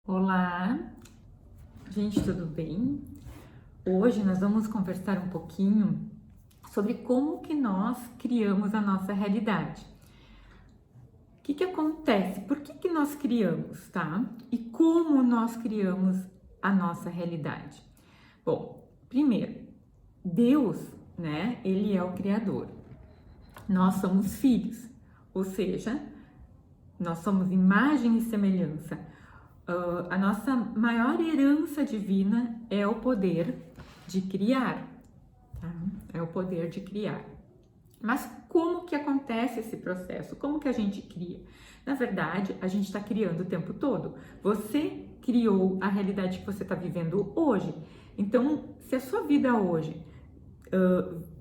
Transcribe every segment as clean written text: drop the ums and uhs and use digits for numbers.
Olá, gente, tudo bem? Hoje nós vamos conversar um pouquinho sobre como que nós criamos a nossa realidade. O que acontece? Por que nós criamos, tá? E como nós criamos a nossa realidade? Bom, primeiro, Deus, né? Ele é o Criador. Nós somos filhos, ou seja, nós somos imagem e semelhança. A nossa maior herança divina é o poder de criar, tá? É o poder de criar. Mas como que acontece esse processo? Como que a gente cria? Na verdade, a gente está criando o tempo todo. Você criou a realidade que você está vivendo hoje. Então, se a sua vida hoje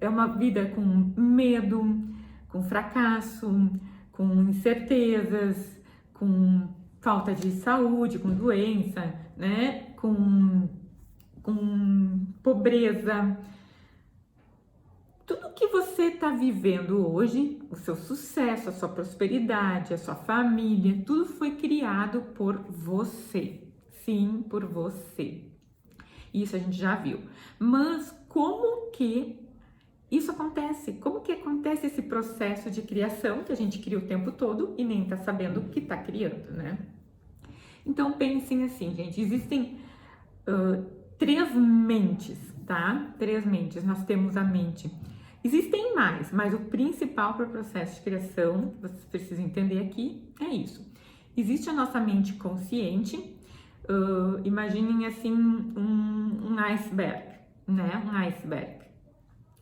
é uma vida com medo, com fracasso, com incertezas, com falta de saúde, com doença, né? Com pobreza. Tudo que você está vivendo hoje, o seu sucesso, a sua prosperidade, a sua família, tudo foi criado por você. Sim, por você. Isso a gente já viu. Mas como que isso acontece? Como que acontece esse processo de criação que a gente cria o tempo todo e nem tá sabendo o que tá criando, né? Então pensem assim, gente, existem três mentes, tá? Três mentes. Nós temos a mente. Existem mais, mas o principal para o processo de criação, que vocês precisam entender aqui, é isso. Existe a nossa mente consciente. Imaginem assim um iceberg, né? Um iceberg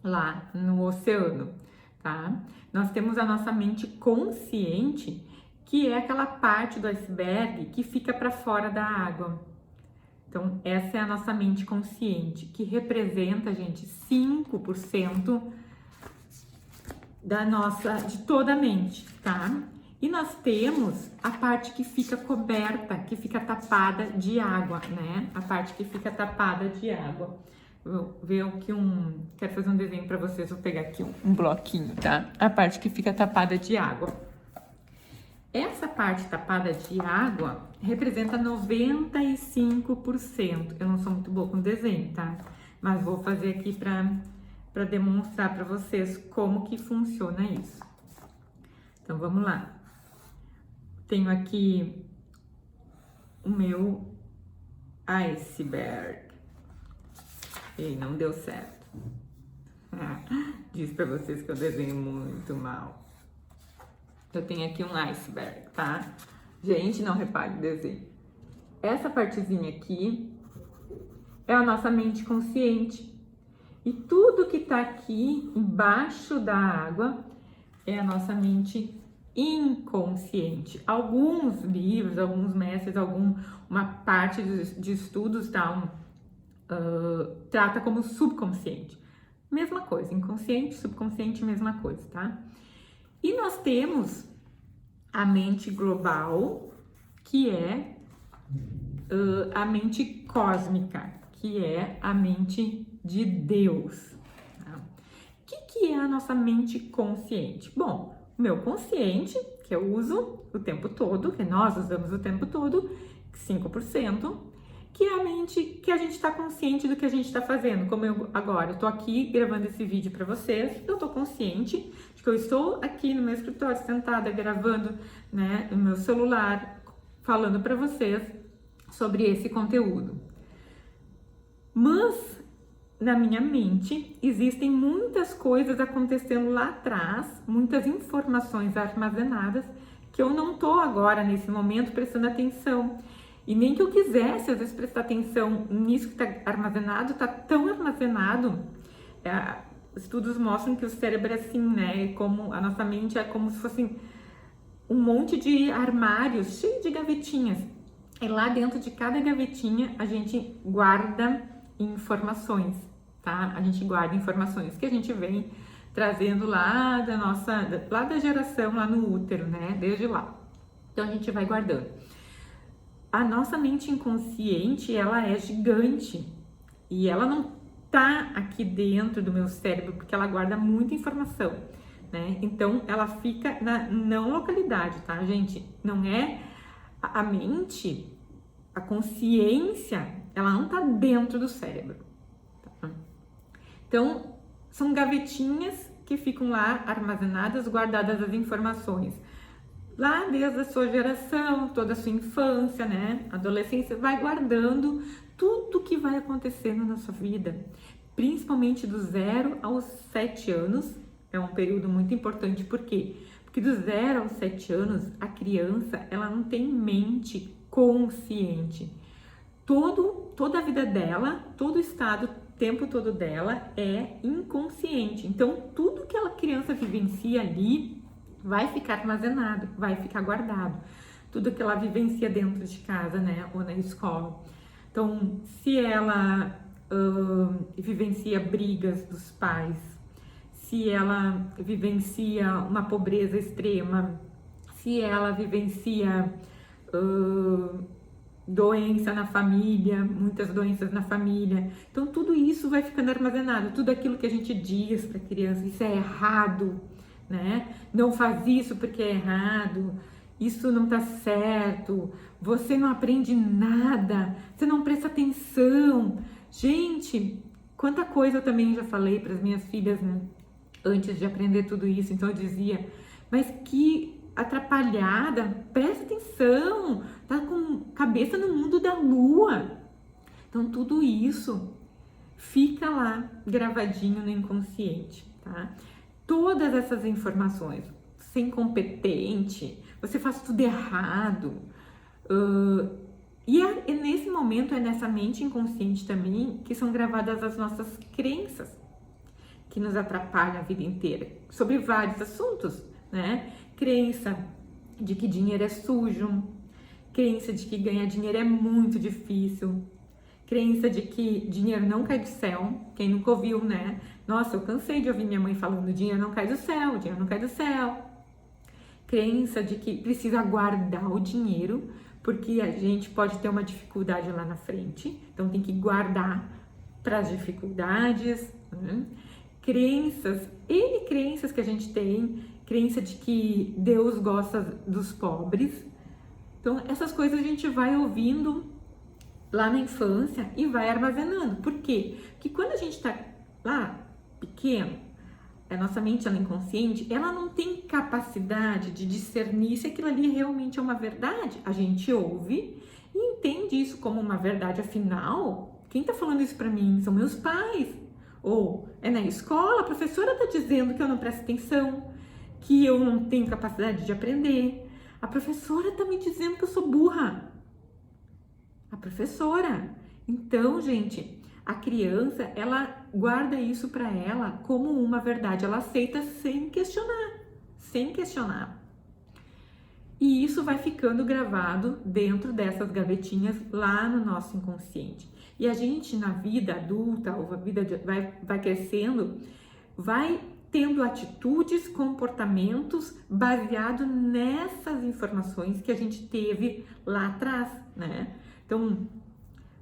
lá no oceano, tá? Nós temos a nossa mente consciente, que é aquela parte do iceberg que fica para fora da água. Então, essa é a nossa mente consciente, que representa, gente, 5% de toda a mente, tá? E nós temos a parte que fica coberta, que fica tapada de água, né? A parte que fica tapada de água. Vou ver aqui quero fazer um desenho para vocês, vou pegar aqui um bloquinho, tá? A parte que fica tapada de água. Essa parte tapada de água representa 95%. Eu não sou muito boa com desenho, tá? Mas vou fazer aqui para demonstrar para vocês como que funciona isso. Então, vamos lá. Tenho aqui o meu iceberg. E não deu certo. Diz para vocês que eu desenho muito mal. Eu tenho aqui um iceberg, tá? Gente, não repare o desenho. Essa partezinha aqui é a nossa mente consciente. E tudo que tá aqui embaixo da água é a nossa mente inconsciente. Alguns livros, alguns mestres, uma parte de estudos trata como subconsciente. Mesma coisa, inconsciente, subconsciente, mesma coisa, tá? E nós temos a mente global, que é a mente cósmica, que é a mente de Deus. Tá? O que é a nossa mente consciente? Bom, o meu consciente, que eu uso o tempo todo, que nós usamos o tempo todo, 5%, que é a mente que a gente está consciente do que a gente está fazendo. Como eu agora estou aqui gravando esse vídeo para vocês, eu estou consciente de que eu estou aqui no meu escritório sentada gravando, né, no meu celular, falando para vocês sobre esse conteúdo. Mas na minha mente existem muitas coisas acontecendo lá atrás, muitas informações armazenadas que eu não estou agora nesse momento prestando atenção. E nem que eu quisesse, às vezes, prestar atenção nisso que está armazenado, está tão armazenado. Estudos mostram que o cérebro é assim, né? Como a nossa mente é como se fosse um monte de armários cheios de gavetinhas. E lá dentro de cada gavetinha a gente guarda informações, tá? A gente guarda informações que a gente vem trazendo lá da geração lá no útero, né? Desde lá. Então a gente vai guardando. A nossa mente inconsciente, ela é gigante e ela não tá aqui dentro do meu cérebro porque ela guarda muita informação, né? Então ela fica na não localidade, tá, gente? Não é a mente a consciência, ela não está dentro do cérebro. Tá? Então, são gavetinhas que ficam lá armazenadas, guardadas as informações. Lá desde a sua geração, toda a sua infância, né? Adolescência, vai guardando tudo que vai acontecendo na sua vida. Principalmente do 0 aos 7 anos. É um período muito importante, por quê? Porque do 0 aos 7 anos, a criança, ela não tem mente consciente. Toda a vida dela, todo o estado, o tempo todo dela é inconsciente. Então, tudo que a criança vivencia ali vai ficar armazenado, vai ficar guardado. Tudo que ela vivencia dentro de casa, né, ou na escola. Então, se ela vivencia brigas dos pais, se ela vivencia uma pobreza extrema, se ela vivencia doença na família, muitas doenças na família. Então, tudo isso vai ficando armazenado. Tudo aquilo que a gente diz para a criança, isso é errado, né? Não faz isso porque é errado, isso não tá certo, você não aprende nada, você não presta atenção. Gente, quanta coisa eu também já falei para as minhas filhas, né? Antes de aprender tudo isso, então eu dizia, mas que atrapalhada, presta atenção, tá com cabeça no mundo da lua. Então tudo isso fica lá gravadinho no inconsciente, tá? Todas essas informações, você é incompetente, você faz tudo errado, e nesse momento é nessa mente inconsciente também que são gravadas as nossas crenças, que nos atrapalham a vida inteira, sobre vários assuntos, né? Crença de que dinheiro é sujo, crença de que ganhar dinheiro é muito difícil, crença de que dinheiro não cai do céu, quem nunca ouviu, né? Nossa, eu cansei de ouvir minha mãe falando, dinheiro não cai do céu, dinheiro não cai do céu. Crença de que precisa guardar o dinheiro, porque a gente pode ter uma dificuldade lá na frente, então tem que guardar para as dificuldades, né? Crenças que a gente tem, crença de que Deus gosta dos pobres. Então, essas coisas a gente vai ouvindo lá na infância e vai armazenando. Por quê? Porque quando a gente está lá pequeno, a nossa mente, ela é inconsciente, ela não tem capacidade de discernir se aquilo ali realmente é uma verdade. A gente ouve e entende isso como uma verdade. Afinal, quem está falando isso para mim são meus pais. Ou é na escola, a professora está dizendo que eu não presto atenção, que eu não tenho capacidade de aprender. A professora está me dizendo que eu sou burra. A professora. Então, gente, a criança, ela guarda isso para ela como uma verdade. Ela aceita sem questionar, sem questionar. E isso vai ficando gravado dentro dessas gavetinhas lá no nosso inconsciente. E a gente, na vida adulta, ou a vida vai crescendo, vai tendo atitudes, comportamentos baseado nessas informações que a gente teve lá atrás, né? Então,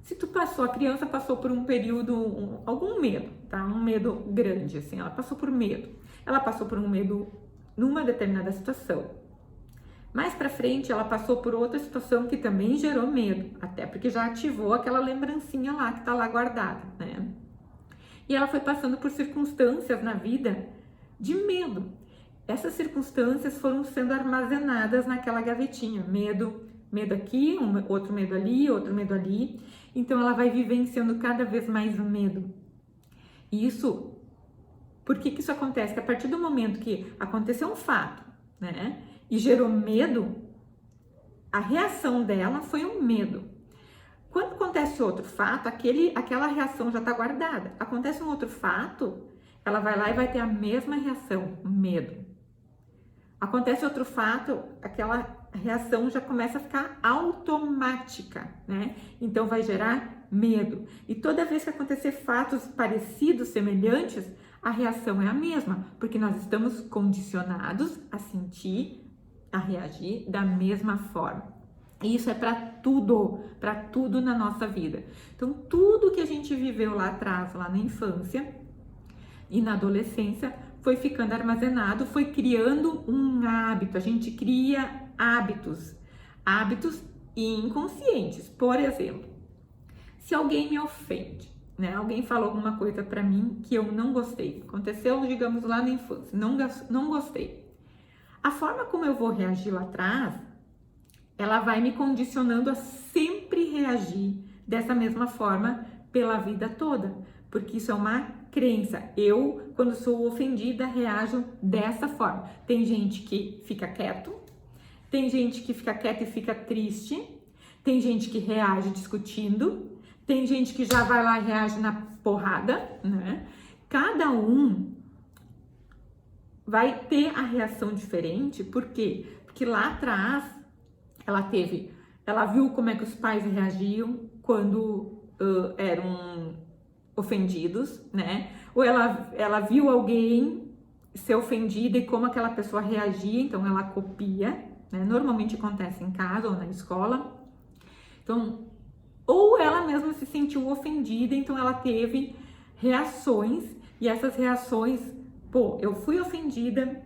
se a criança passou por um período, algum medo, tá? Um medo grande, assim, ela passou por medo. Ela passou por um medo numa determinada situação. Mais pra frente, ela passou por outra situação que também gerou medo, até porque já ativou aquela lembrancinha lá que tá lá guardada, né? E ela foi passando por circunstâncias na vida de medo. Essas circunstâncias foram sendo armazenadas naquela gavetinha. Medo aqui, outro medo ali, outro medo ali. Então ela vai vivenciando cada vez mais o medo. E isso, por que isso acontece? Que a partir do momento que aconteceu um fato, né, e gerou medo, a reação dela foi um medo. Quando acontece outro fato, aquela reação já está guardada. Acontece um outro fato, ela vai lá e vai ter a mesma reação, medo. Acontece outro fato, aquela reação já começa a ficar automática, né? Então vai gerar medo. E toda vez que acontecer fatos parecidos, semelhantes, a reação é a mesma, porque nós estamos condicionados a sentir, a reagir da mesma forma. E isso é para tudo na nossa vida. Então, tudo que a gente viveu lá atrás, lá na infância e na adolescência, foi ficando armazenado, foi criando um hábito. A gente cria hábitos inconscientes. Por exemplo, se alguém me ofende, né? Alguém falou alguma coisa para mim que eu não gostei. Aconteceu, digamos, lá na infância. Não gostei. A forma como eu vou reagir lá atrás, ela vai me condicionando a sempre reagir dessa mesma forma pela vida toda. Porque isso é uma crença. Eu, quando sou ofendida, reajo dessa forma. Tem gente que fica quieto, tem gente que fica quieta e fica triste, tem gente que reage discutindo, tem gente que já vai lá e reage na porrada, né? Cada um vai ter a reação diferente, por quê? Porque lá atrás ela viu como é que os pais reagiam quando eram ofendidos, né? Ou ela viu alguém ser ofendida e como aquela pessoa reagia, então ela copia, né? Normalmente acontece em casa ou na escola. Então, ou ela mesma se sentiu ofendida, então ela teve reações, e essas reações, eu fui ofendida,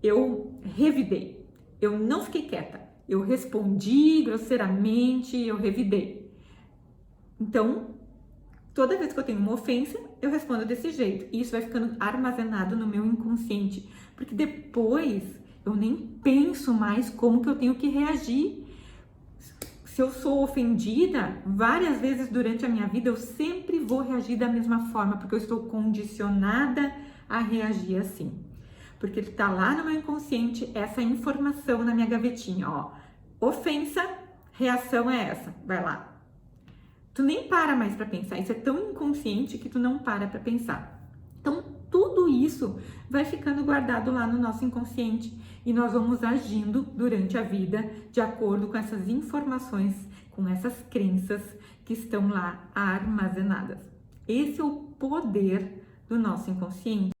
eu revidei, eu não fiquei quieta, eu respondi grosseiramente, eu revidei. Então, toda vez que eu tenho uma ofensa, eu respondo desse jeito, e isso vai ficando armazenado no meu inconsciente, porque depois eu nem penso mais como que eu tenho que reagir. Se eu sou ofendida, várias vezes durante a minha vida, eu sempre vou reagir da mesma forma, porque eu estou condicionada a reagir assim. Porque tá lá no meu inconsciente essa informação na minha gavetinha, ó. Ofensa, reação é essa, vai lá. Tu nem para mais para pensar, isso é tão inconsciente que tu não para para pensar. Então, tudo isso vai ficando guardado lá no nosso inconsciente e nós vamos agindo durante a vida de acordo com essas informações, com essas crenças que estão lá armazenadas. Esse é o poder do nosso inconsciente.